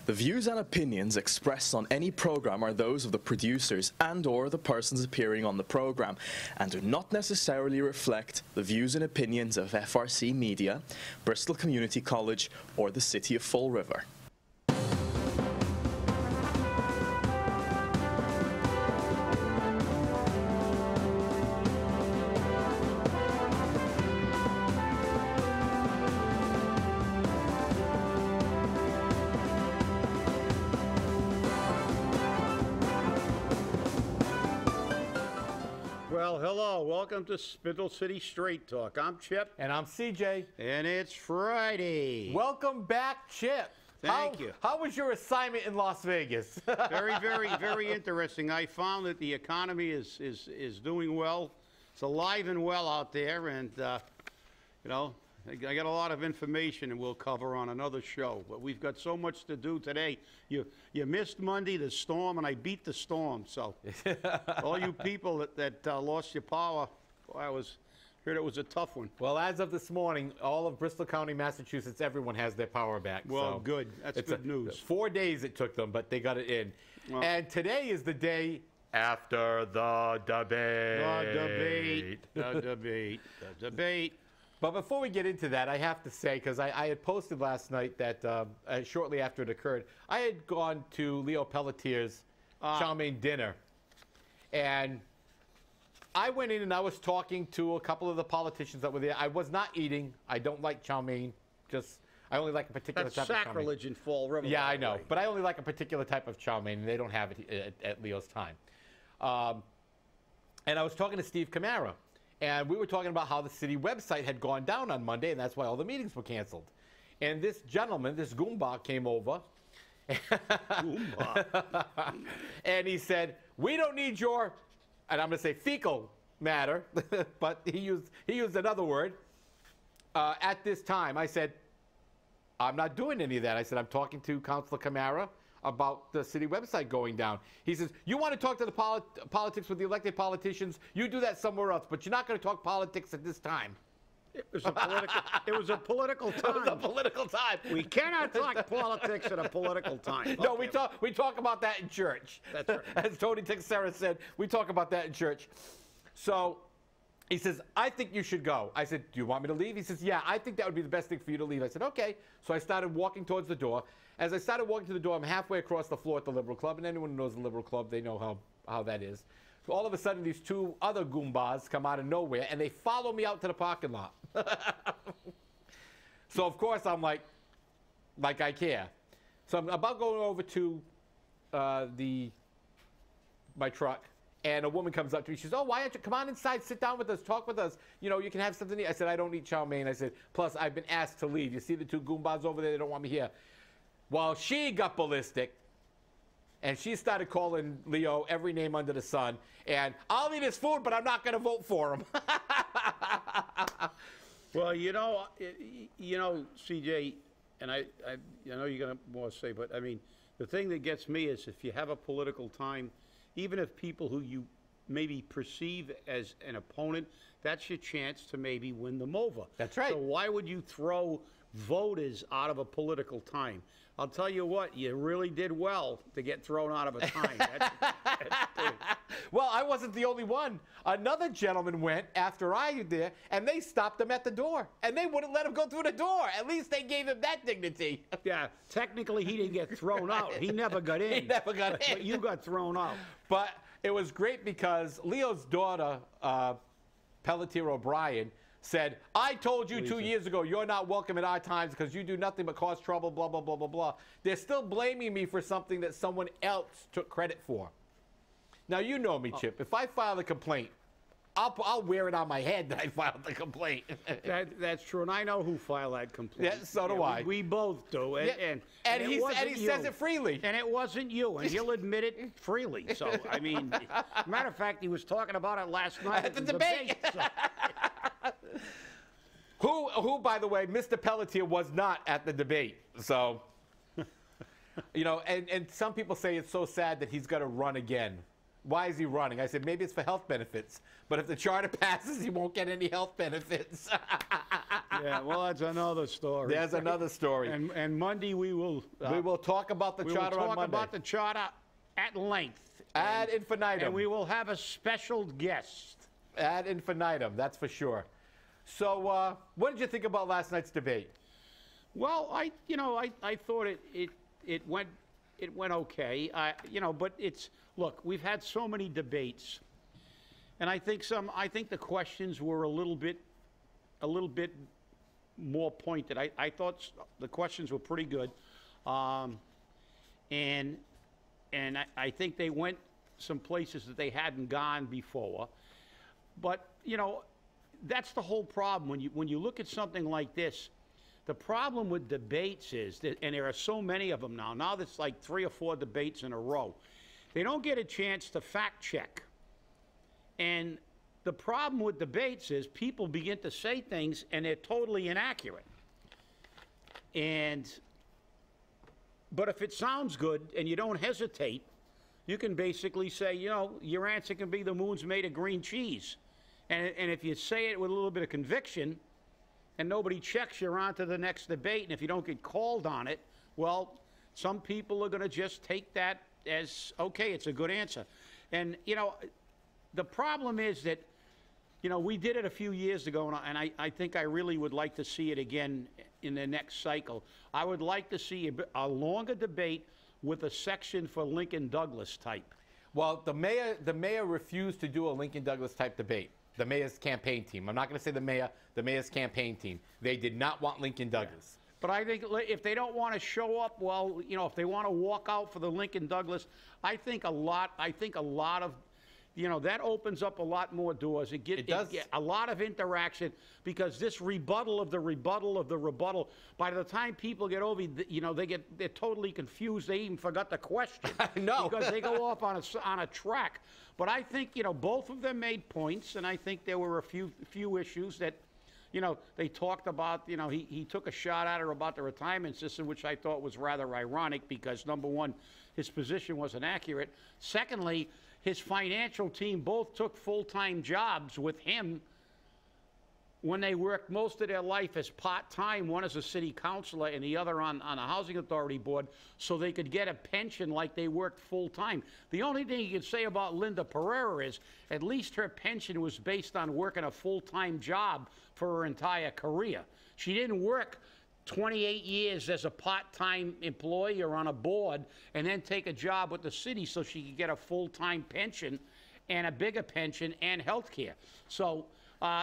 The views and opinions expressed on any program are those of the producers and/or the persons appearing on the program and do not necessarily reflect the views and opinions of FRC Media, Bristol Community College, or the City of Fall River. Well, hello. Welcome to Spindle City Straight Talk. I'm Chip. And I'm CJ. And it's Friday. Welcome back, Chip. Thank you. How was your assignment in Las Vegas? Very interesting. I found that the economy is doing well. It's alive and well out there. And, you know, I got a lot of information and we'll cover on another show. But we've got so much to do today. You missed Monday, the storm, and I beat the storm. So all you people that lost your power, I heard it was a tough one. Well, as of this morning, all of Bristol County, Massachusetts, everyone has their power back. Well, so good. That's good news. 4 days it took them, but they got it in. Well, and today is the day after the debate. The debate. But before we get into that, I have to say, because I had posted last night that shortly after it occurred, I had gone to Leo Pelletier's chow mein dinner. And I went in and I was talking to a couple of the politicians that were there. I was not eating. I don't like chow mein. I only like a particular type of chow mein. That's sacrilege in Fall River. Yeah, I know. But I only like a particular type of chow mein, and they don't have it at Leo's time. And I was talking to Steve Camara. And we were talking about how the city website had gone down on Monday, and that's why all the meetings were canceled. And this gentleman, this Goomba, came over. Goomba. And he said, "We don't need your," and I'm going to say fecal matter, but he used another word. At this time, I said, "I'm not doing any of that." I said, "I'm talking to Councilor Camara about the city website going down." He says, "You want to talk to the politics with the elected politicians? You do that somewhere else, but you're not going to talk politics at this time." It was a political time. It was a political time. We cannot talk politics at a political time. No, okay. we talk about that in church. That's right. As Tony Texera said, we talk about that in church. So he says, "I think you should go." I said, "Do you want me to leave?" He says, "Yeah, I think that would be the best thing for you to leave." I said, "Okay." So I started walking towards the door. As I started walking to the door, I'm halfway across the floor at the Liberal Club, and anyone who knows the Liberal Club, they know how that is. So all of a sudden, these two other Goombas come out of nowhere, and they follow me out to the parking lot. So, of course, I'm like I care. So I'm about going over to my truck, and a woman comes up to me. She says, "Oh, why don't you come on inside, sit down with us, talk with us. You know, you can have something to eat." I said, "I don't eat chow mein." I said, "Plus, I've been asked to leave. You see the two Goombas over there? They don't want me here." Well, she got ballistic, and she started calling Leo every name under the sun. And "I'll eat his food, but I'm not going to vote for him." Well, you know, CJ, and I know you're going to more say, but I mean, the thing that gets me is if you have a political time, even if people who you maybe perceive as an opponent, that's your chance to maybe win them over. That's right. So why would you throw voters out of a political time? I'll tell you what, you really did well to get thrown out of a time. Well, I wasn't the only one. Another gentleman went after I was there, and they stopped him at the door. And they wouldn't let him go through the door. At least they gave him that dignity. Yeah, technically he didn't get thrown out. He never got in. He never got in. But you got thrown out. But it was great because Leo's daughter, Pelletier O'Brien, said, "I told you 2 years ago you're not welcome at our times because you do nothing but cause trouble, blah, blah, blah, blah, blah." They're still blaming me for something that someone else took credit for. Now, you know me, Chip. If I file a complaint, I'll wear it on my head that I filed the complaint. That's true, and I know who filed that complaint. Yeah, so do I. We both do, and he says it freely. And it wasn't you, and he'll admit it freely. So, I mean, matter of fact, he was talking about it last night at the debate. So. Who, by the way, Mr. Pelletier was not at the debate. So, you know, and some people say it's so sad that he's got to run again. why is he running? I said, maybe it's for health benefits. But if the charter passes, he won't get any health benefits. Yeah, well, that's another story. There's another story. And Monday we will talk about the charter on Monday. We will talk about the charter at length. Ad infinitum. And we will have a special guest. Ad infinitum, that's for sure. So, what did you think about last night's debate? Well, I thought it went okay. But look, we've had so many debates, and I think the questions were a little bit more pointed. I thought the questions were pretty good, and I think they went some places that they hadn't gone before. But that's the whole problem when you look at something like this. The problem with debates is that, and there are so many of them now. Now there's like 3 or 4 debates in a row. They don't get a chance to fact check. And the problem with debates is people begin to say things and they're totally inaccurate. But if it sounds good and you don't hesitate, you can basically say, your answer can be the moon's made of green cheese. And if you say it with a little bit of conviction and nobody checks, you're on to the next debate. And if you don't get called on it, well, some people are going to just take that as, okay, it's a good answer. And, the problem is that, we did it a few years ago, and I think I really would like to see it again in the next cycle. I would like to see a longer debate with a section for Lincoln Douglas type. Well, the mayor refused to do a Lincoln Douglas type debate. The mayor's campaign team. I'm not going to say the mayor's campaign team. They did not want Lincoln Douglas. Yeah. But I think if they don't want to show up, well, if they want to walk out for the Lincoln Douglas, I think a lot of, that opens up a lot more doors. It does a lot of interaction, because this rebuttal of the rebuttal of the rebuttal, by the time people get over, they're totally confused. They even forgot the question. No. Because they go off on a track. But I think, both of them made points, and I think there were a few issues that, they talked about. He took a shot at her about the retirement system, which I thought was rather ironic, because number one, his position wasn't accurate. Secondly, his financial team both took full-time jobs with him when they worked most of their life as part-time, one as a city councilor and the other on a housing authority board, so they could get a pension like they worked full-time. The only thing you can say about Linda Pereira is at least her pension was based on working a full-time job for her entire career. She didn't work 28 years as a part-time employee or on a board and then take a job with the city so she could get a full-time pension and a bigger pension and health care. So,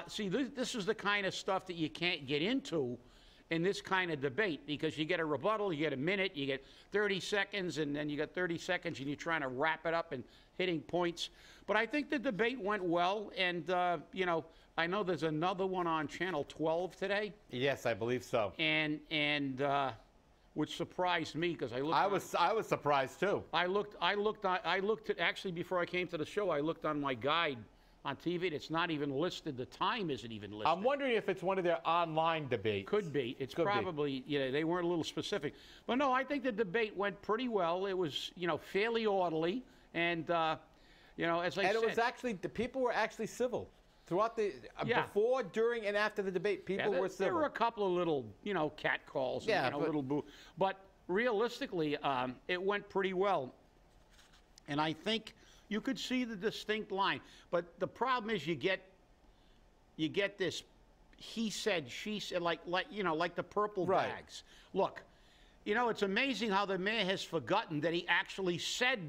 see, this is the kind of stuff that you can't get into in this kind of debate, because you get a rebuttal, you get a minute, you get 30 seconds, and then you got 30 seconds and you're trying to wrap it up and hitting points. But I think the debate went well, and, I know there's another one on Channel 12 today. Yes, I believe so. And which surprised me, because I was surprised too. I looked at, actually, before I came to the show, I looked on my guide on TV. It's not even listed. The time isn't even listed. I'm wondering if it's one of their online debates. Could be. It's probably, they weren't a little specific. But no, I think the debate went pretty well. It was, fairly orderly. And, as I said. And it was actually, the people were actually civil. Throughout the, before, during, and after the debate, people were civil. There were a couple of little, cat calls, and, little boo. But realistically, it went pretty well. And I think you could see the distinct line. But the problem is you get this he said, she said, like the purple bags. Look, it's amazing how the mayor has forgotten that he actually said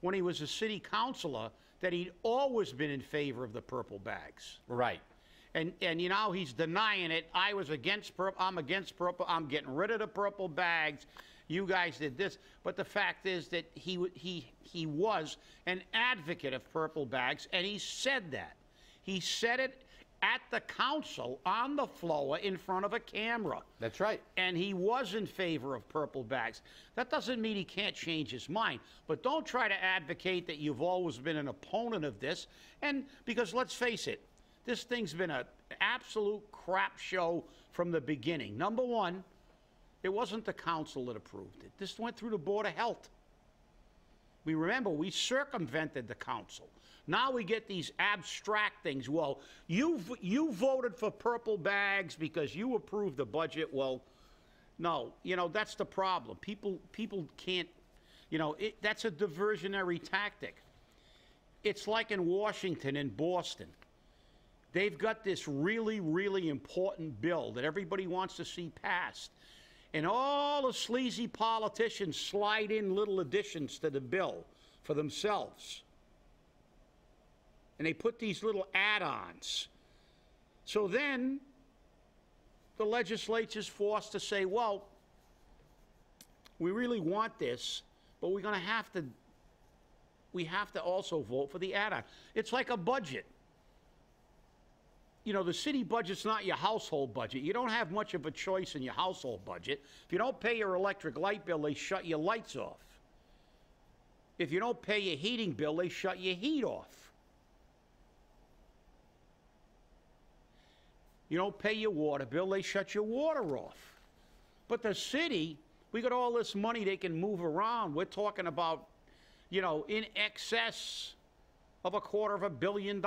when he was a city councilor that he'd always been in favor of the purple bags. Right. And he's denying it. I was against purple. I'm against purple. I'm getting rid of the purple bags. You guys did this. But the fact is that he was an advocate of purple bags, and he said that. He said it at the council on the floor in front of a camera. That's right. And he was in favor of purple bags. That doesn't mean he can't change his mind. But don't try to advocate that you've always been an opponent of this. And because let's face it, this thing's been an absolute crap show from the beginning. Number one, it wasn't the council that approved it. This went through the Board of Health. we circumvented the council. Now we get these abstract things. Well, you voted for purple bags because you approved the budget. Well, no, that's the problem. People can't, that's a diversionary tactic. It's like in Washington and Boston. They've got this really, really important bill that everybody wants to see passed. And all the sleazy politicians slide in little additions to the bill for themselves. And they put these little add-ons. So then the legislature's forced to say, well, we really want this, but we have to also vote for the add-on. It's like a budget. The city budget's not your household budget. You don't have much of a choice in your household budget. If you don't pay your electric light bill, they shut your lights off. If you don't pay your heating bill, they shut your heat off. You don't pay your water bill, they shut your water off. But the city, we got all this money they can move around. We're talking about, in excess of $250 million.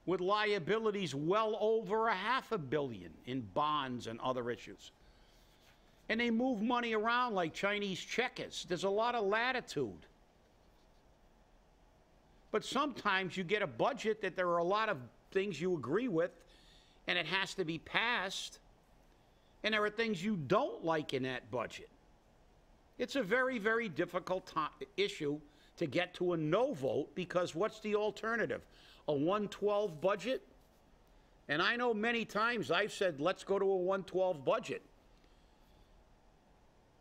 With liabilities well over $500 million in bonds and other issues. And they move money around like Chinese checkers. There's a lot of latitude. But sometimes you get a budget that there are a lot of things you agree with, and it has to be passed, and there are things you don't like in that budget. It's a very, very difficult issue to get to a no vote, because what's the alternative? A 112 budget? And I know many times I've said, let's go to a 112 budget.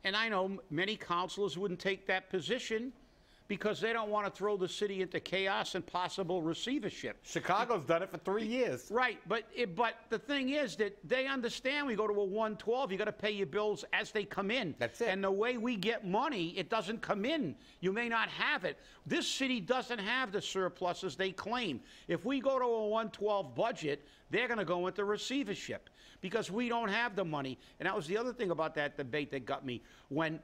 And I know many councilors wouldn't take that position because they don't want to throw the city into chaos and possible receivership. Chicago's done it for 3 years. Right, but the thing is that they understand we go to a 112, you got to pay your bills as they come in. That's it. And the way we get money, it doesn't come in. You may not have it. This city doesn't have the surpluses they claim. If we go to a 112 budget, they're going to go into receivership because we don't have the money. And that was the other thing about that debate that got me. When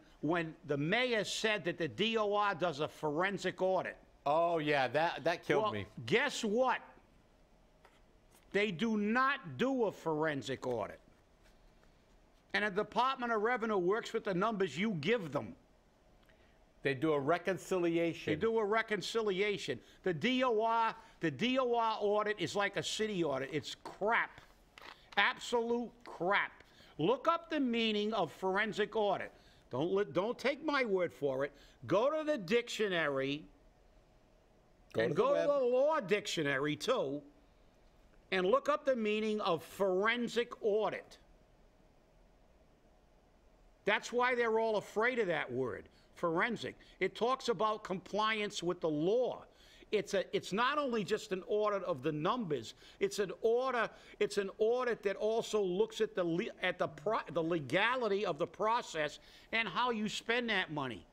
the mayor said that the DOR does a forensic audit. Oh, yeah, that killed me. Guess what? They do not do a forensic audit. And the Department of Revenue works with the numbers you give them. They do a reconciliation. They do a reconciliation. The DOR audit is like a city audit. It's crap. Absolute crap. Look up the meaning of forensic audit. Don't take my word for it. Go to the dictionary, and go to the law dictionary too, and look up the meaning of forensic audit. That's why they're all afraid of that word, forensic. It talks about compliance with the law. It's not only just an audit of the numbers. It's an audit that also looks at the legality of the process and how you spend that money.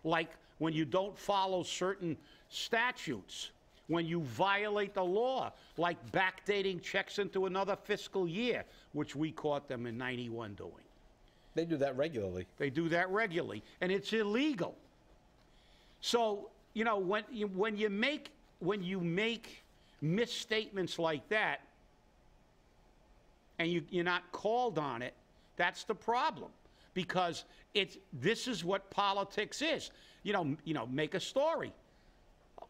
Like when you don't follow certain statutes, when you violate the law, like backdating checks into another fiscal year, which we caught them in '91 doing. They do that regularly. They do that regularly, and it's illegal. So, when you make misstatements like that, and you're not called on it, that's the problem. Because this is what politics is. Make a story.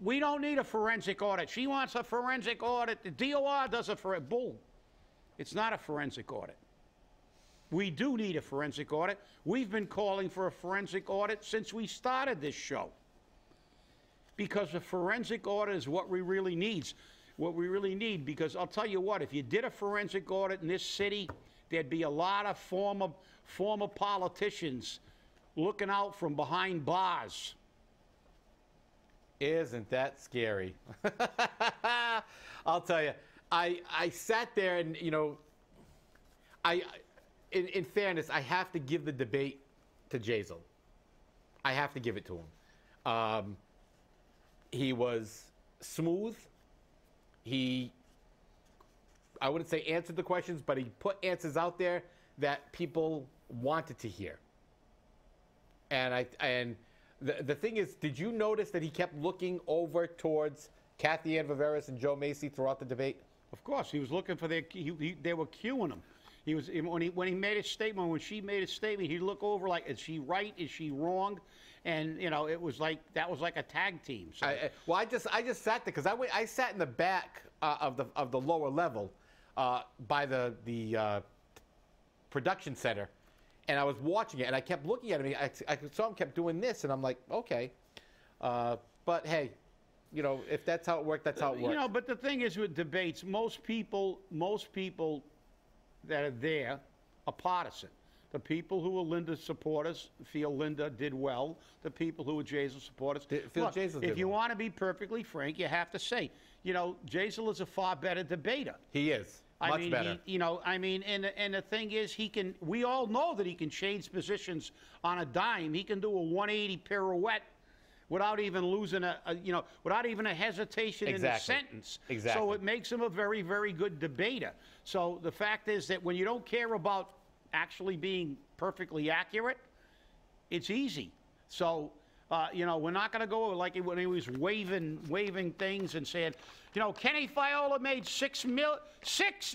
We don't need a forensic audit. She wants a forensic audit. The DOR does a forensic. Bull. It's not a forensic audit. We do need a forensic audit. We've been calling for a forensic audit since we started this show. Because a forensic audit is what we really need. What we really need, because I'll tell you what, if you did a forensic audit in this city, there'd be a lot of former politicians looking out from behind bars. Isn't that scary? I'll tell you, I sat there and, in fairness, I have to give the debate to Jazel. I have to give it to him. He was smooth. He, I wouldn't say answered the questions, but he put answers out there that people wanted to hear. And the thing is, did you notice that he kept looking over towards Kathy Ann Viveras and Joe Macy throughout the debate? Of course, he was looking for they were cueing him. He was when he made a statement. When she made a statement, he'd look over like, is she right? Is she wrong? And you know, it was like that was like a tag team. So. I just sat there because I sat in the back of the lower level by the production center, and I was watching it, and I kept looking at him. I saw him kept doing this, and I'm like, okay, but hey. You know, if that's how it worked, that's how it worked. You know, but the thing is with debates, most people that are there are partisan. The people who are Linda supporters feel Linda did well. The people who are Jaisal supporters feel look, Jaisal did if you well. want to be perfectly frank, you have to say, you know, Jaisal is a far better debater. He is. Much better. You know, I mean, and the thing is, we all know that he can change positions on a dime. He can do a 180 pirouette without even losing without even a hesitation in a sentence. Exactly. So it makes him a very, very good debater. So the fact is that when you don't care about actually being perfectly accurate, it's easy. So, you know, we're not going to go like when he was waving things and saying, you know, Kenny Fiola made $6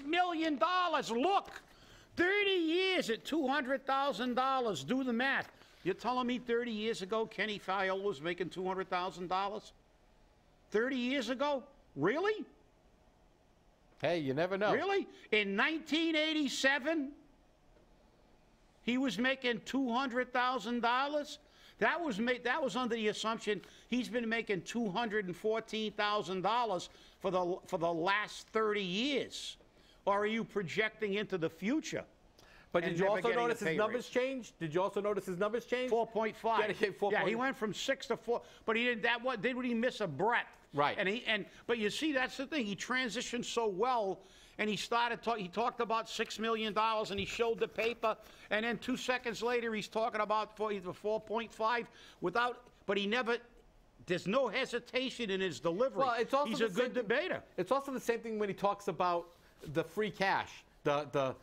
million. Look, 30 years at $200,000. Do the math. You're telling me 30 years ago Kenny Fiola was making $200,000? 30 years ago? Really? Hey, you never know. Really? In 1987, he was making $200,000? That was under the assumption he's been making $214,000 for the last 30 years. Or are you projecting into the future? But did you also notice his numbers change? Did you also notice his numbers change? 4.5. Yeah, he went from 6 to 4, but he didn't. Didn't he miss a breath? Right. But you see, that's the thing. He transitioned so well, and he started he talked about $6 million, and he showed the paper, and then 2 seconds later he's talking about 4.5 but he never. There's no hesitation in his delivery. Well, it's also he's a good debater. It's also the same thing when he talks about the free cash, the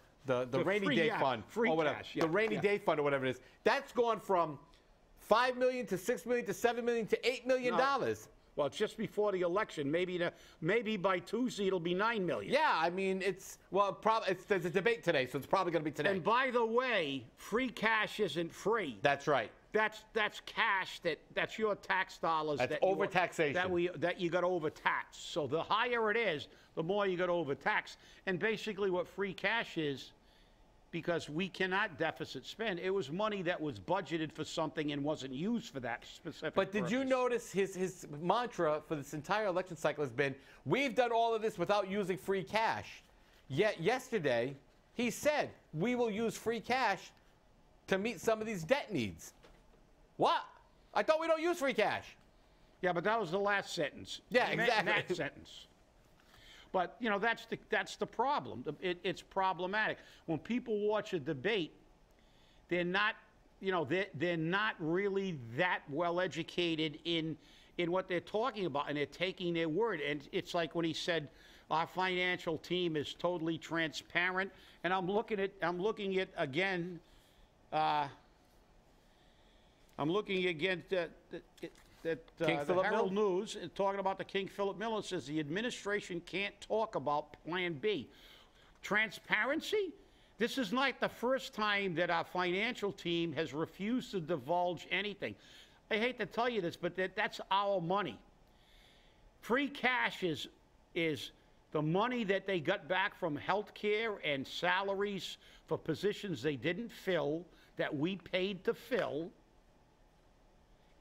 rainy day fund, or whatever, the rainy day fund, or whatever it is. That's gone from $5 million to $6 million to $7 million to $8 million. Well, it's just before the election. Maybe by Tuesday it'll be $9 million. Yeah, I mean, there's a debate today, so it's probably going to be today. And by the way, free cash isn't free. That's right. That's cash that's your tax dollars. That's overtaxation. That you got overtaxed. So the higher it is, the more you got overtaxed. And basically what free cash is, because we cannot deficit spend, it was money that was budgeted for something and wasn't used for that specific But did you notice his mantra for this entire election cycle has been, we've done all of this without using free cash. Yet yesterday, he said, we will use free cash to meet some of these debt needs. What? I thought we don't use free cash. Yeah, but that was the last sentence. Yeah, exactly. That sentence. But, you know, that's the problem. It's problematic. When people watch a debate, they're not, you know, they're not really that well educated in what they're talking about, and they're taking their word. And it's like when he said, our financial team is totally transparent. And I'm looking at again. I'm looking again at the Herald News, talking about the King Philip Mill, says the administration can't talk about Plan B. Transparency? This is not the first time that our financial team has refused to divulge anything. I hate to tell you this, but that's our money. Free cash is the money that they got back from health care and salaries for positions they didn't fill, that we paid to fill,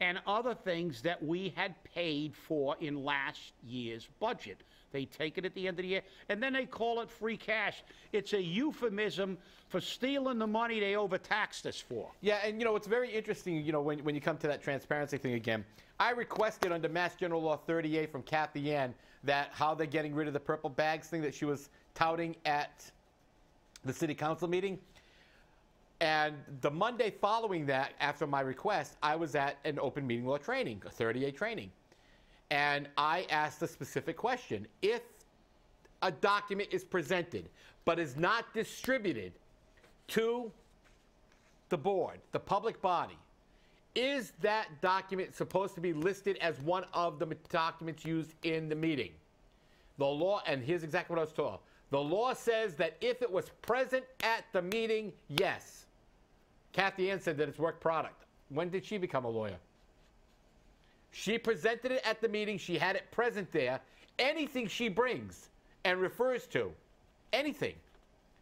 and other things that we had paid for in last year's budget. They take it at the end of the year, and then they call it free cash. It's a euphemism for stealing the money they overtaxed us for. Yeah, and, you know, it's very interesting, you know, when you come to that transparency thing again. I requested under Mass General Law 38 from Kathy Ann that how they're getting rid of the purple bags thing that she was touting at the city council meeting. And the Monday following that, after my request, I was at an open meeting law training, a 38 training. And I asked a specific question. If a document is presented but is not distributed to the board, the public body, is that document supposed to be listed as one of the documents used in the meeting? The law, and here's exactly what I was told. The law says that if it was present at the meeting, yes. Kathy Ann said that it's work product. When did she become a lawyer? She presented it at the meeting. She had it present there. Anything she brings and refers to, anything,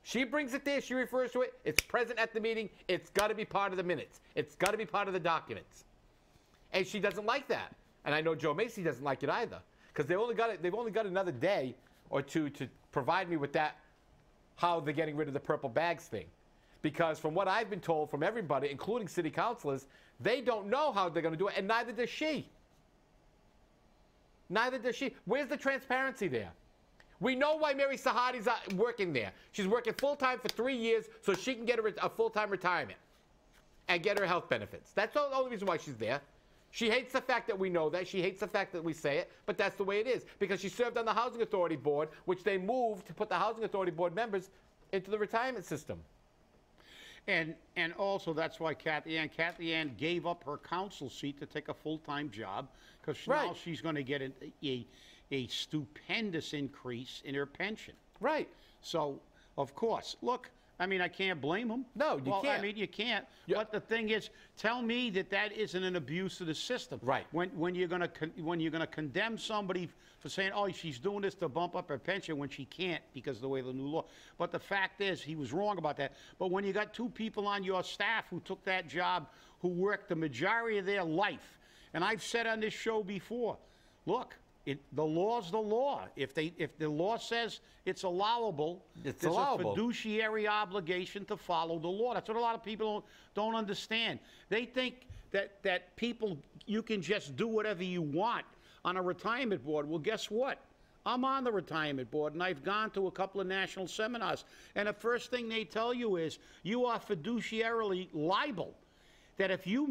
she brings it there, she refers to it, it's present at the meeting, it's got to be part of the minutes. It's got to be part of the documents. And she doesn't like that. And I know Joe Macy doesn't like it either, because they've only got another day or two to provide me with that, how they're getting rid of the purple bags thing. Because from what I've been told from everybody, including city councilors, they don't know how they're going to do it, and neither does she. Neither does she. Where's the transparency there? We know why Mary Sahadi's working there. She's working full-time for 3 years so she can get a full-time retirement and get her health benefits. That's the only reason why she's there. She hates the fact that we know that. She hates the fact that we say it, but that's the way it is. Because she served on the Housing Authority Board, which they moved to put the Housing Authority Board members into the retirement system. And also, that's why Kathy Ann gave up her council seat to take a full-time job, because now she's going to get a stupendous increase in her pension. Right. So, of course, look, I mean, I can't blame them. No, you can't. I mean, you can't. Yeah. But the thing is, tell me that that isn't an abuse of the system. Right. When you're going to condemn somebody for saying, oh, she's doing this to bump up her pension when she can't because of the way the new law. But the fact is, he was wrong about that. But when you got 2 people on your staff who took that job, who worked the majority of their life, and I've said on this show before, look, the law's the law. If the law says it's allowable, there's a fiduciary obligation to follow the law. That's what a lot of people don't understand. They think that people, you can just do whatever you want on a retirement board. Well, guess what? I'm on the retirement board, and I've gone to a couple of national seminars. And the first thing they tell you is you are fiduciarily liable. That if you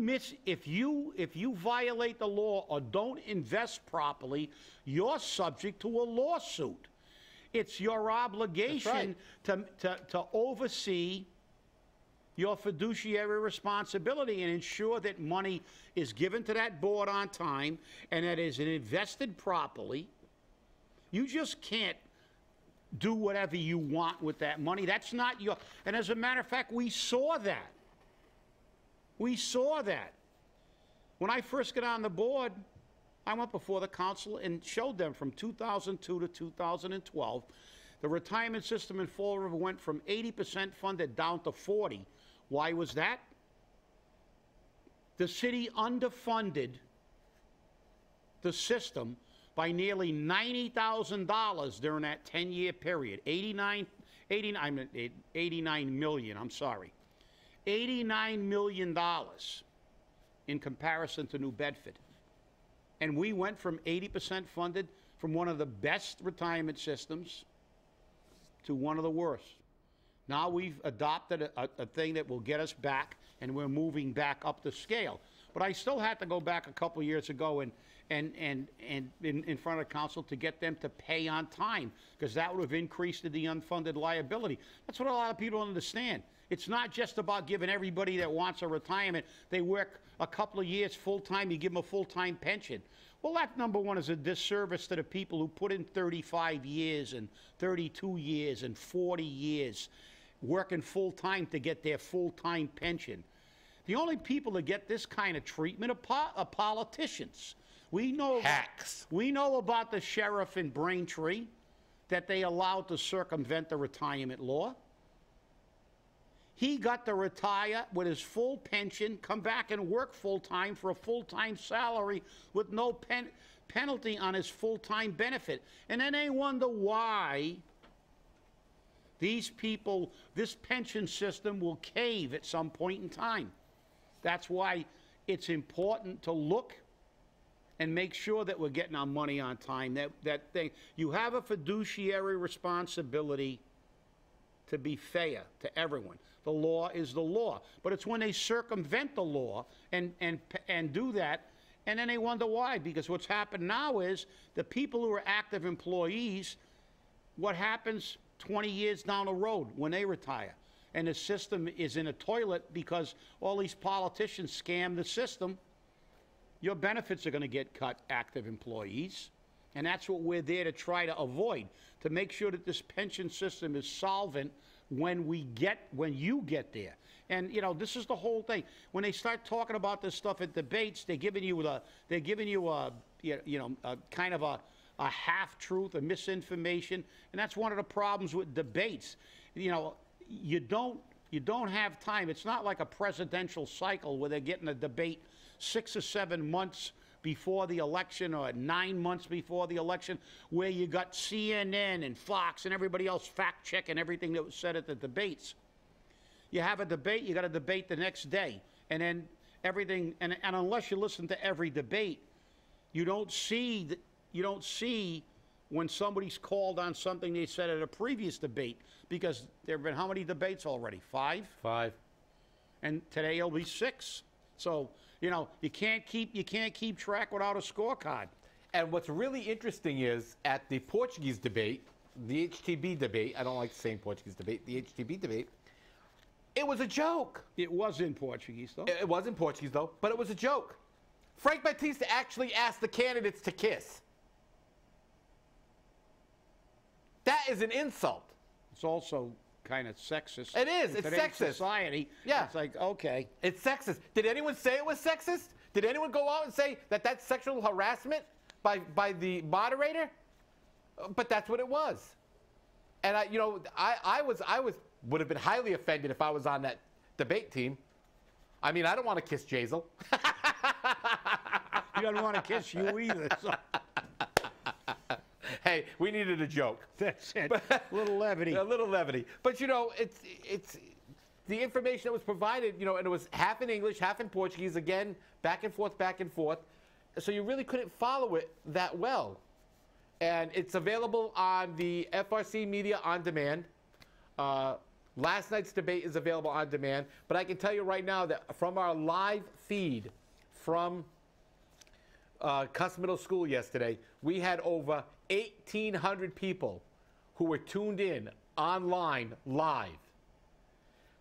violate the law or don't invest properly, you're subject to a lawsuit. It's your obligation to oversee your fiduciary responsibility and ensure that money is given to that board on time and that is invested properly. You just can't do whatever you want with that money. That's not your... And as a matter of fact, we saw that. We saw that. When I first got on the board, I went before the council and showed them from 2002 to 2012, the retirement system in Fall River went from 80% funded down to 40%. Why was that? The city underfunded the system by nearly $90,000 during that 10-year period. 89 million, I'm sorry. $89 million in comparison to New Bedford. And we went from 80% funded from one of the best retirement systems to one of the worst. Now we've adopted a thing that will get us back, and we're moving back up the scale. But I still had to go back a couple of years ago and in front of council to get them to pay on time, because that would have increased the unfunded liability. That's what a lot of people don't understand. It's not just about giving everybody that wants a retirement, they work a couple of years full-time, you give them a full-time pension. Well, that, number one, is a disservice to the people who put in 35 years and 32 years and 40 years working full-time to get their full-time pension. The only people that get this kind of treatment are politicians. We know hacks. We know about the sheriff in Braintree that they allowed to circumvent the retirement law. He got to retire with his full pension, come back and work full-time for a full-time salary with no penalty on his full-time benefit. And then they wonder why these people, this pension system will cave at some point in time. That's why it's important to look and make sure that we're getting our money on time. You have a fiduciary responsibility to be fair to everyone. The law is the law. But it's when they circumvent the law and do that, and then they wonder why. Because what's happened now is the people who are active employees, what happens 20 years down the road when they retire? and the system is in a toilet because all these politicians scam the system, your benefits are going to get cut, active employees. And that's what we're there to try to avoid, to make sure that this pension system is solvent when you get there. And you know, this is the whole thing. When they start talking about this stuff at debates, they're giving you a kind of a half truth, a misinformation, and that's one of the problems with debates. You know, you don't have time. It's not like a presidential cycle where they're getting a debate 6 or 7 months before the election or 9 months before the election, where you got CNN and Fox and everybody else fact-checking everything that was said at the debates. You have a debate, you got a debate the next day, and then everything, and unless you listen to every debate, you don't see when somebody's called on something they said at a previous debate, because there have been how many debates already? 5? 5. And today it'll be 6. So, you know, you can't keep track without a scorecard. And what's really interesting is at the Portuguese debate, the HTB debate, I don't like saying Portuguese debate, the HTB debate, it was a joke. It was in Portuguese, though. It was in Portuguese, though, but it was a joke. Frank Batista actually asked the candidates to kiss. That is an insult. It's also kind of sexist. It is. In It's today's sexist. Society. Yeah. It's like, okay. It's sexist. Did anyone say it was sexist? Did anyone go out and say that that's sexual harassment by the moderator? But that's what it was. And I would have been highly offended if I was on that debate team. I mean, I don't want to kiss Jazel. He doesn't want to kiss you either. So. Hey, we needed a joke. That's it. A little levity. A little levity. But, you know, it's the information that was provided, you know, and it was half in English, half in Portuguese, again, back and forth, back and forth. So you really couldn't follow it that well. And it's available on the FRC Media On Demand. Last night's debate is available on demand. But I can tell you right now that from our live feed from Custer Middle School yesterday, we had over 1,800 people who were tuned in online live,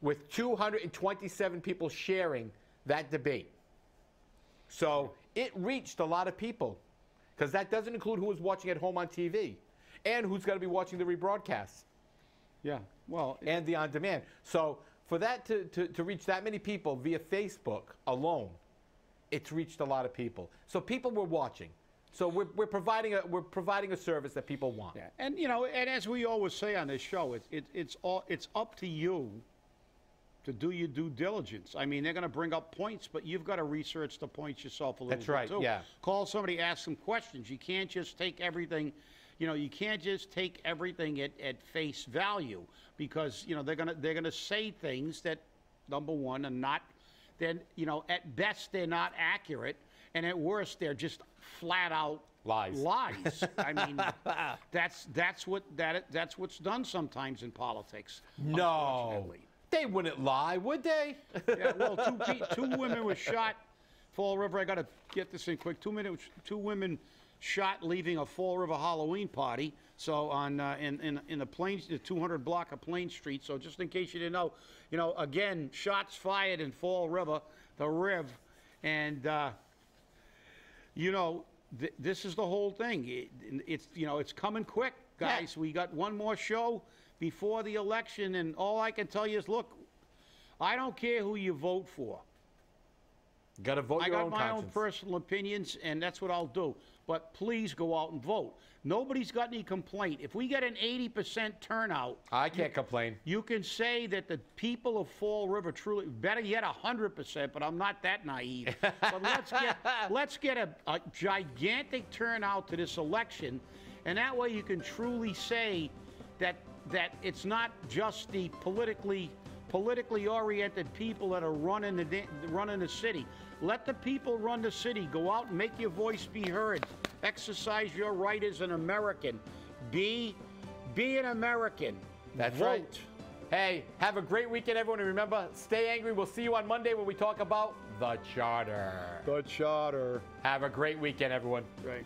with 227 people sharing that debate. So it reached a lot of people, because that doesn't include who was watching at home on TV and who's going to be watching the rebroadcasts. Yeah, well, and the on-demand. So for that to reach that many people via Facebook alone, it's reached a lot of people. So people were watching. So we're providing a service that people want. Yeah. And you know, and as we always say on this show, it's up to you to do your due diligence. I mean, they're going to bring up points, but you've got to research the points yourself a little That's bit right, too. yeah. Call somebody, ask them questions. You can't just take everything, you know, you can't just take everything at face value, because, you know, they're gonna say things that, number one, are not, then, you know, at best they're not accurate, and at worst they're just flat out lies. I mean, that's what's done sometimes in politics. No, they wouldn't lie, would they? Yeah, well, two women were shot. Fall River. I got to get this in quick. 2 minutes. 2 women shot leaving a Fall River Halloween party. So on in the Plains, the 200 block of Plain Street. So just in case you didn't know, you know, again, shots fired in Fall River, the Riv, and you know, this is the whole thing. It's you know, it's coming quick, guys. Yeah. We got one more show before the election, and all I can tell you is, look, I don't care who you vote for. Got to vote your own conscience. I got my own personal opinions, and that's what I'll do. But please go out and vote. Nobody's got any complaint. If we get an 80% turnout, I can't complain. You can say that the people of Fall River truly, better yet 100%, but I'm not that naive. But let's get a gigantic turnout to this election, and that way you can truly say that it's not just the politically oriented people that are running the city. Let the people run the city. Go out and make your voice be heard. Exercise your right as an American. Be an American. That's Vote. right. Hey, have a great weekend, everyone. And remember, stay angry. We'll see you on Monday when we talk about the Charter. The Charter. Have a great weekend, everyone. Right.